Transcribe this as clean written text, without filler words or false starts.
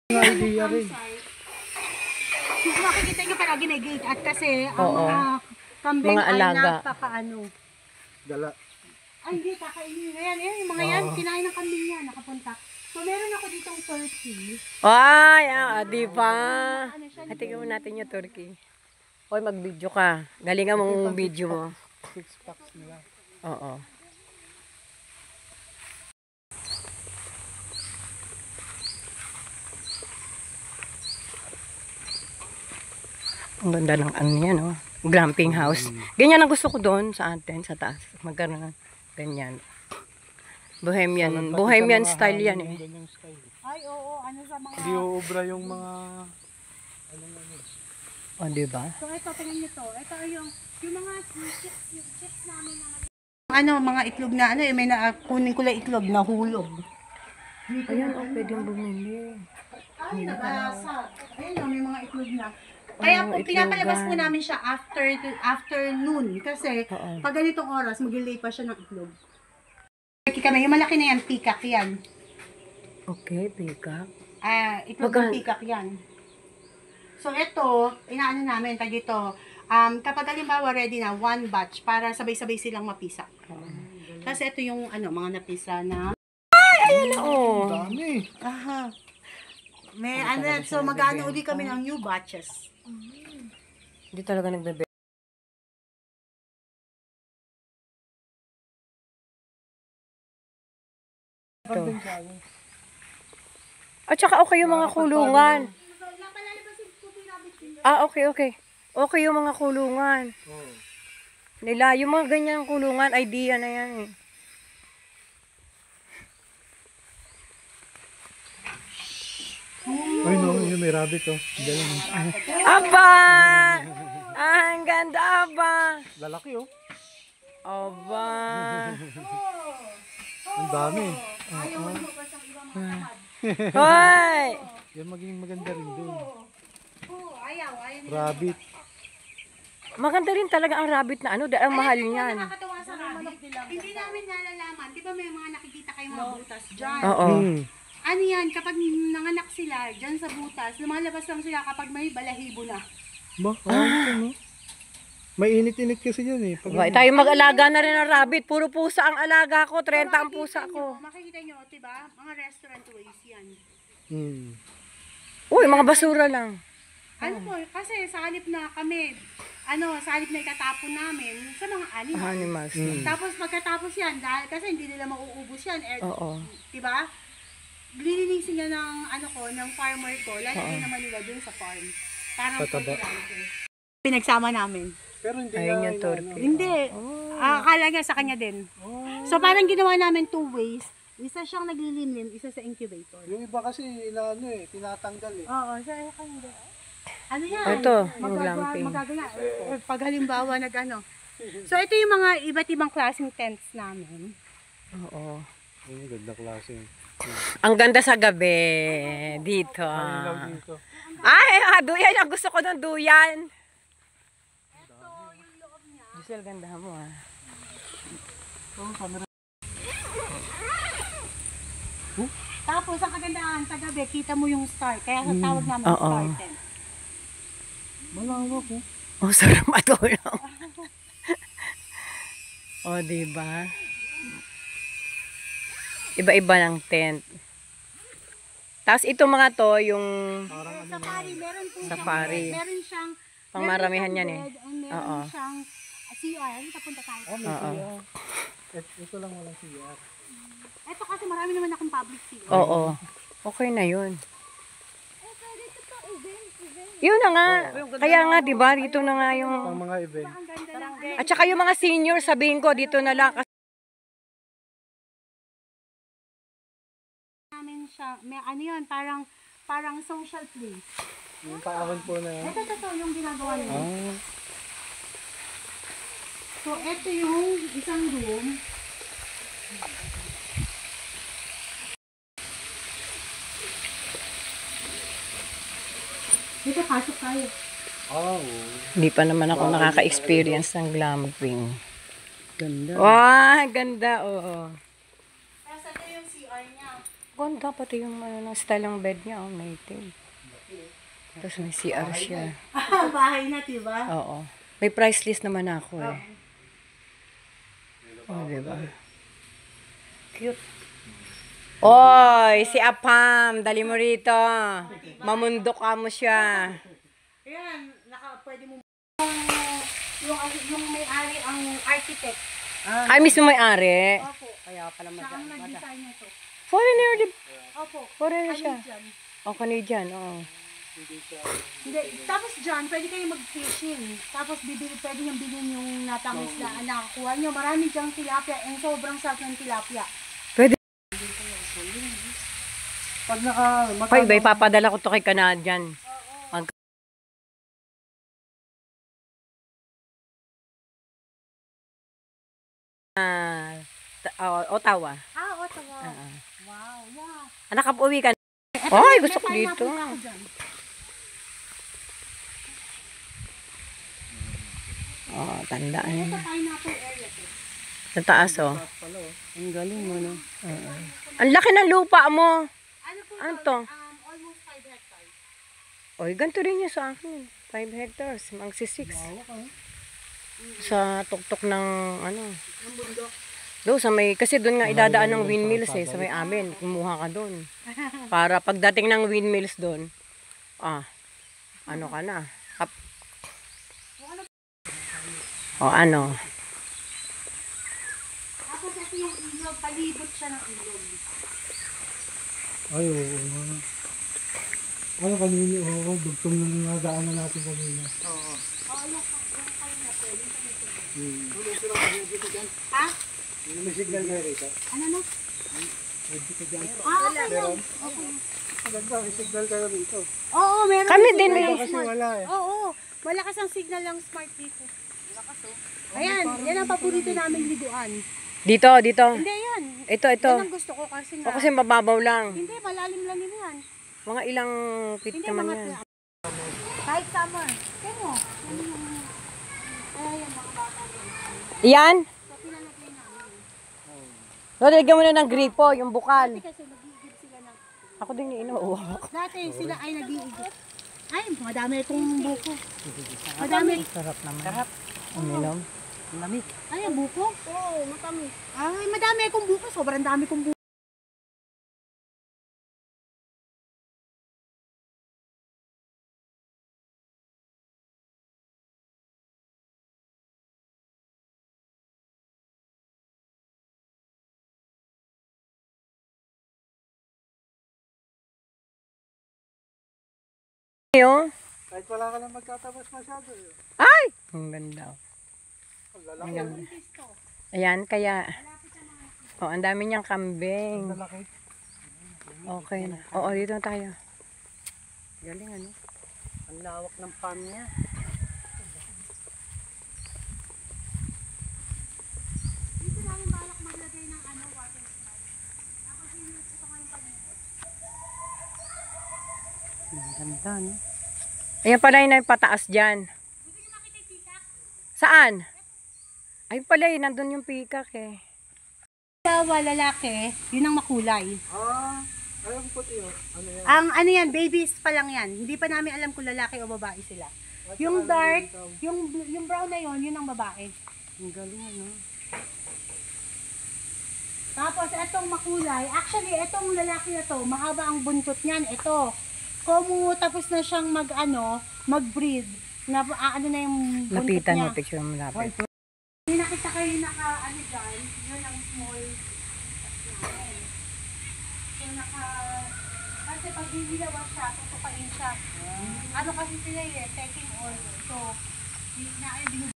idea rin. Kasi makikita nyo palagi may gate at kasi ang Oo. mga kambing Mga alaga. ay napakaano. Dala. Ay hindi, kakainin. Ayan, yung mga yan, kinain ng kambing yan, nakapunta. So meron ako ditong turkey. Ay, di ba? Ano siya? Ay, tingnan mo natin yung turkey. Hoy, mag-video ka. Galingan mong video mo. 6 packs nila. Oo. Ang ganda ng ano yan, oh. Glamping house. Ganyan ang gusto ko doon sa atin, sa taas. Magkaroon ng ganyan. Bohemian. Bohemian style yan, eh. Ganyang style. Ay, oo, ano sa mga... Hindi uubra yung mga... O, diba? So ito, tingnan nyo to. Ito yung mga chips namin na ano, mga itlog na ano, may kunin ko lang itlog na hulog. Ayan, oh, pwedeng bumili. Ay, nabasa. Ayun, may mga itlog na. Kaya po, pinapalabas po namin siya afternoon. Kasi, pag ganitong oras, mag-lay pa siya ng itlog. Kami, yung malaki na yan, peacock yan. Okay, peacock. Itlog ng peacock yan. So, ito, inaano namin, tag dito, kapag halimbawa ready na, one batch, para sabay-sabay silang mapisa. Kasi ito yung, mga napisa na... Ayan, oh. Dami. Aha. May so mag-ano uli kami ng new batches. Hindi talaga nagbebe. Ito. At saka okay yung mga kulungan. Okay. Okay yung mga kulungan. Nila, yung mga ganyang kulungan, idea na yan, eh. Ay no, yung may rabbit oh. Galing. Aba! Ang ganda, aba! Lalaki oh. Aba! Ang dami. Hoy! Yan maging maganda rin dun. Ayaw. Rabbit. Maganda rin talaga ang rabbit na ano, dahil ang mahal niyan. Nakakatawa sa rabbit. Hindi namin nalalaman. Di ba may mga nakikita kayong mga butas dyan? Oo. Ano yan, kapag nanganak sila dyan sa butas, lumalabas lang sila kapag may balahibo na. Ba? No? May init-init kasi yun eh. Pag Ba, tayo mag-alaga na rin ng rabbit. Puro pusa ang alaga ko, 30 ang pusa ko. Makikita nyo, diba? Mga restaurant waste yan. Uy, mga basura lang. Ano po, kasi sa halip na kami, sa halip na itatapon namin sa mga animals. Animals. Tapos pagkatapos yan, dahil kasi hindi nila mauubos yan, Oo. diba? Lilinisin niya ng farmer ko, lalagay naman nila dun sa farm. Parang fertilizer. Pinagsama namin. Pero hindi Ayun na, yung turkey. Hindi. Akala niya sa kanya din. So parang ginawa namin 2 ways. Isa siyang naglilimlim, isa sa incubator. Yung iba kasi tinatanggal eh. Oo, sa hindi. Ano yan? Ito, yung glamping. Magagana. Pag halimbawa So ito yung mga iba't ibang klaseng tents namin. Oo. Ang ganda klase. Ang ganda sa gabi dito. Dito. Ay, duyan. Ang gusto ko ng duyan. Ito yung loob niya. Giselle, ganda mo, ah. Tapos ang kagandahan sa gabi, kita mo yung star. Kaya sa tawag namin star tent. Malawak oh. Oh, sarap matulog. Oh, diba? Iba-iba ng tent. Tapos ito mga to, yung Safari, meron po safari. Meron siyang Pangmaramihan yan eh. Meron siyang CR. Punta tayo. Oo. Ito lang walang CR. Ito kasi marami naman akong public CR. Oo. Okay na yun. Yun na nga. Kaya nga, di ba? Dito na nga yung... Pang mga event. Ang ganda ng At saka yung mga senior, sabihin ko, dito na lang. namin siya. May yun, parang social place. Yung paahon po na yan. Ito yung ginagawa nila. So, ito yung isang room. Dito, pasok tayo. Hindi pa naman ako nakaka-experience ng glamping. Ganda. Wow, ganda, oo. Tapos ito yung CR niya. Ganda pati yung ng style ng bed niya, oh, native. Tapos may CR siya. Bahay na, diba? Oo. May price list naman ako eh. Oh, diba? Cute. Oy, si Apam, dali mo rito. Mamundok ka mo siya. Ayan, pwede mo yung may-ari ang architect. Ay, mismo may-ari. Opo. Kaya pala Siya ang nag-design nito. Foreigner, di Opo. Foreigner siya. Canadian. Oh, Canadian, oo. Hindi. Tapos dyan, pwede kayo mag-fishing. Tapos pwede niyong bilhin yung natamis na nakakuha niyo. Marami dyang tilapia and sobrang sarap ng tilapia. Pwede. Pag Ay, ba, ipapadala ko to kay Canadian. Ottawa. Ottawa. Wow, wow. Anak, uwi ka. Ay, gusto ko May dito. pineapple ako dyan. Oh, tandaan. Ito pineapple area to. Sa taas, oh. Ang galing mo, no? Ang laki ng lupa mo. Ano po? Ano to? Almost 5 hectares. Oy, ganito rin yung sa akin. 5 hectares, magsi 6. Sa tuktok ng, ano. Ng bundok. Do, sa may, kasi doon nga idadaan ng windmills eh, sa may amin. Kumuha ka doon. Para pagdating ng windmills doon, ano ka na. Ano. Tapos ito yung ilog, palibot siya ng ilog. Ay, oo. Ano kanina, oo, dugtong na nadaanan natin kanina. Oo, yung kayo na po, yung kami. Ha? May signal na rito. Ano na? Pwede ka dyan. Okay lang. Maganda, may signal kayo rito. Oo, meron. Kami din signal may ang Kasi smart. wala eh. Oo, malakas ang signal ng smart dito. Malakas Ayan, yan ang paborito namin liguan. Dito. Hindi yan. Ito. Yan ang gusto ko kasi O nga. kasi mababaw lang. Hindi, malalim-lalim yan. Mga ilang feet Hindi, naman mga yan. kahit summer. Kaya mo, ano yung, yan, mga bata din. Yan? So, pinalagay namin. So, lagyan mo na ng gripo, yung bukal. Kasi nag-iigib sila ng, Ako din yung inuuwak. dati sila ay nag-iigib. Ay, madami itong buko. Madami. Sarap naman. Sarap. Uminom. Lamig. Ay, ang buko? Oo, matamis. Ay, madami akong buko. Sobrang dami kong buko. Yun. Kahit wala ka lang magtatapos masyado eh. Ay! Ang ganda. Ang lalaki. Ang ganda. Ayan, kaya. Oh, ang dami niyang kambing. Ang lalaki. Okay na. Oo, dito na tayo. Galing ano. Ang lawak ng farm niya. Dito namin balak maglagay ng water slide. Tapos ito nga yung paligid. Ang ganda, no? Ayan pala yung pataas dyan. Gusto niyo makita yung peacock? Saan? Ay pala, nandun yung peacock eh. Dawa lalaki, yun ang makulay. Ay, ang puti oh. Ano yan? Ang ano yan, babies pa lang yan. Hindi pa namin alam kung lalaki o babae sila. Yung dark, yung brown na yun ang babae. Ang galing, ano? Tapos etong makulay, actually etong lalaki na to, mahaba ang buntot niyan. Ito, kung tapos na siyang mag-breed, na ano na yung buntot Lapitan niya. mo, picture mo lapit. May nakita kayo dyan, yun ang small. So kasi pag hinilawan siya, tutupain siya. Ano kasi sila taking order. So,